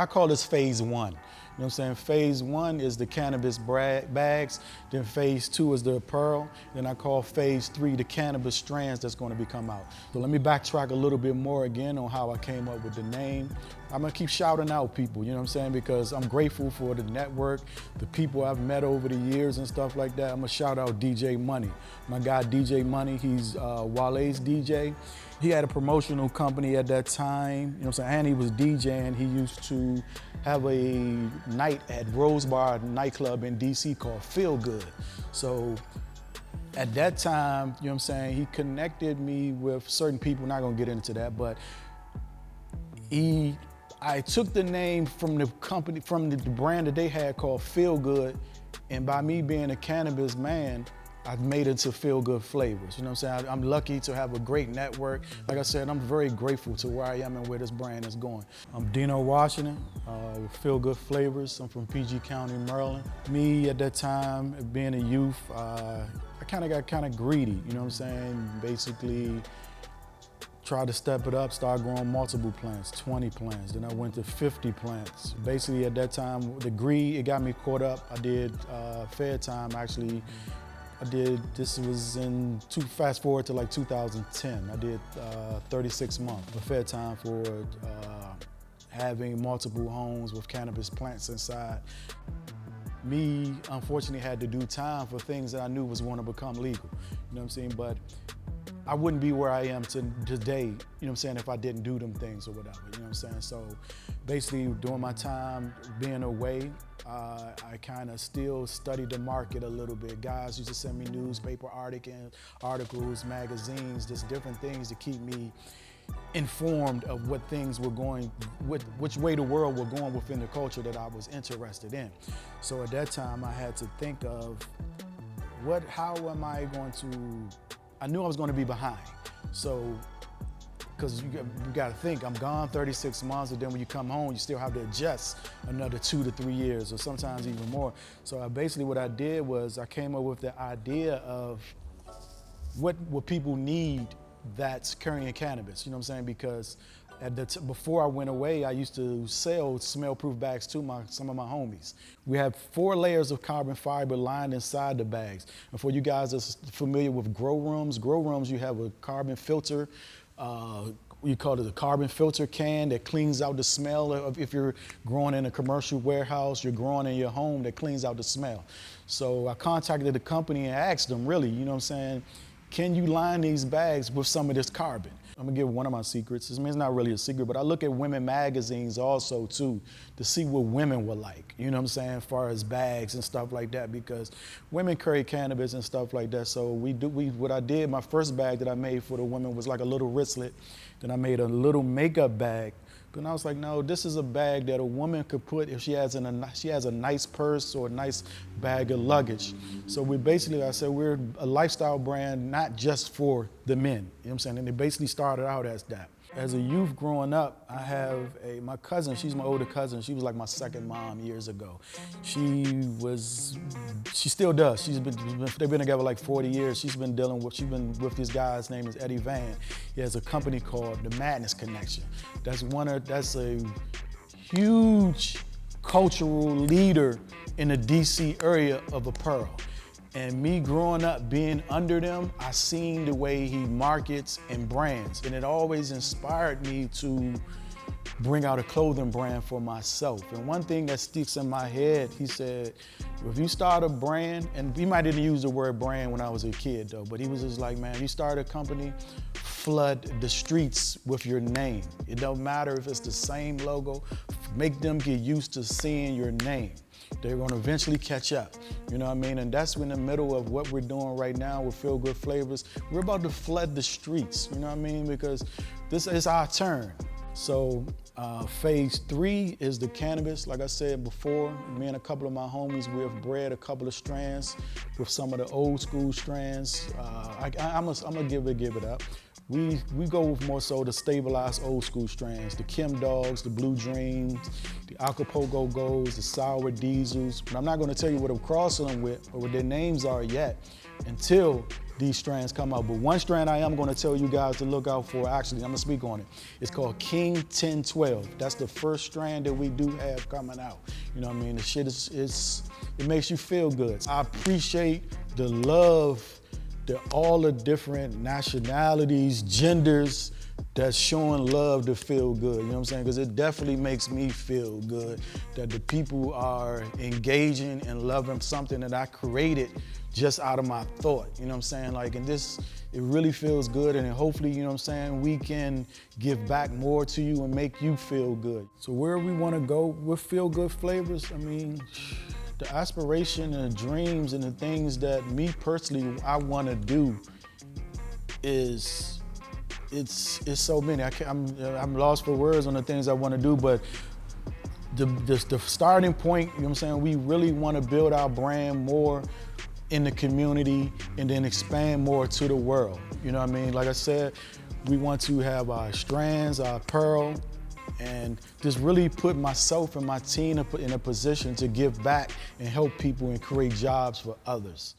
I call this phase one. You know what I'm saying? Phase one is the cannabis bags, then phase two is the apparel, then I call phase three the cannabis strands that's going to come out. So let me backtrack a little bit more again on how I came up with the name. I'm gonna keep shouting out people, you know what I'm saying? Because I'm grateful for the network, the people I've met over the years and stuff like that. I'm gonna shout out DJ Money. My guy DJ Money, he's Wale's DJ. He had a promotional company at that time, you know what I'm saying? And he was DJing. He used to have a night at Rose Bar nightclub in DC called Feel Good. So at that time, you know what I'm saying, he connected me with certain people, not gonna get into that, but I took the name from the company, from the brand that they had called Feel Good, and by me being a cannabis man, I've made it to Feel Good Flavors. You know what I'm saying? I'm lucky to have a great network. Like I said, I'm very grateful to where I am and where this brand is going. I'm Dino, Washington, with Feel Good Flavors. I'm from PG County, Maryland. Me at that time, being a youth, I got kind of greedy, you know what I'm saying? Basically, tried to step it up, start growing multiple plants, 20 plants. Then I went to 50 plants. Basically at that time, the greed, it got me caught up. I did fair time actually. This was fast forward to like 2010. I did 36 months of fair time for having multiple homes with cannabis plants inside. Me, unfortunately, had to do time for things that I knew was going to become legal. You know what I'm saying? But I wouldn't be where I am today, you know what I'm saying, if I didn't do them things or whatever, you know what I'm saying? So basically during my time being away, I kind of still studied the market a little bit. Guys used to send me newspaper articles, magazines, just different things to keep me informed of what things were going, which way the world were going within the culture that I was interested in. So at that time I had to think of how am I going to, I knew I was going to be behind. So, because you got to think, I'm gone 36 months, and then when you come home, you still have to adjust another 2 to 3 years, or sometimes even more. So basically what I did was I came up with the idea of what people need that's carrying cannabis, you know what I'm saying? Because before I went away, I used to sell smell-proof bags to some of my homies. We have 4 layers of carbon fiber lined inside the bags. And for you guys that's familiar with grow rooms, you have a carbon filter, you call it a carbon filter can that cleans out the smell of, if you're growing in a commercial warehouse, you're growing in your home, that cleans out the smell. So I contacted the company and asked them, really, you know what I'm saying, can you line these bags with some of this carbon? I'm gonna give one of my secrets. I mean, it's not really a secret, but I look at women magazines also too, to see what women were like, you know what I'm saying, as far as bags and stuff like that, because women carry cannabis and stuff like that. So what I did, my first bag that I made for the women was like a little wristlet. Then I made a little makeup bag. But I was like, no, this is a bag that a woman could put if she has a nice purse or a nice bag of luggage. So I said, we're a lifestyle brand, not just for the men, you know what I'm saying? And it basically started out as that. As a youth growing up, I have my cousin, she's my older cousin. She was like my second mom years ago. She still does. They've been together like 40 years. She's been with this guy, his name is Eddie Van. He has a company called The Madness Connection. That's a huge cultural leader in the DC area of apparel. And me growing up being under them, I seen the way he markets and brands. And it always inspired me to bring out a clothing brand for myself. And one thing that sticks in my head, he said, if you start a brand, and he might didn't use the word brand when I was a kid though, but he was just like, man, you start a company, flood the streets with your name. It don't matter if it's the same logo, make them get used to seeing your name. They're gonna eventually catch up, you know what I mean? And that's in the middle of what we're doing right now with Feel Good Flavors. We're about to flood the streets, you know what I mean? Because this is our turn. So phase 3 is the cannabis. Like I said before, me and a couple of my homies, we have bred a couple of strands with some of the old school strands. I'm gonna give it up. we go with more so the stabilized old school strands, the Kim Dogs, the Blue Dreams, the Acapulco Golds, the Sour Diesels. But I'm not gonna tell you what I'm crossing them with or what their names are yet until these strands come out. But one strand I am gonna tell you guys to look out for, actually, I'm gonna speak on it. It's called King 1012. That's the first strand that we do have coming out. You know what I mean? The shit it makes you feel good. I appreciate the love that all the different nationalities, genders, that's showing love to feel good, you know what I'm saying? Because it definitely makes me feel good that the people are engaging and loving something that I created just out of my thought, you know what I'm saying? Like, and this, it really feels good, and hopefully, you know what I'm saying, we can give back more to you and make you feel good. So where we want to go with Feel Good Flavors, I mean, the aspiration and the dreams and the things that me personally I want to do is it's so many. I'm lost for words on the things I want to do, but the starting point, you know what I'm saying, we really want to build our brand more in the community and then expand more to the world. You know what I mean? Like I said, we want to have our strands, our apparel, and just really put myself and my team in a position to give back and help people and create jobs for others.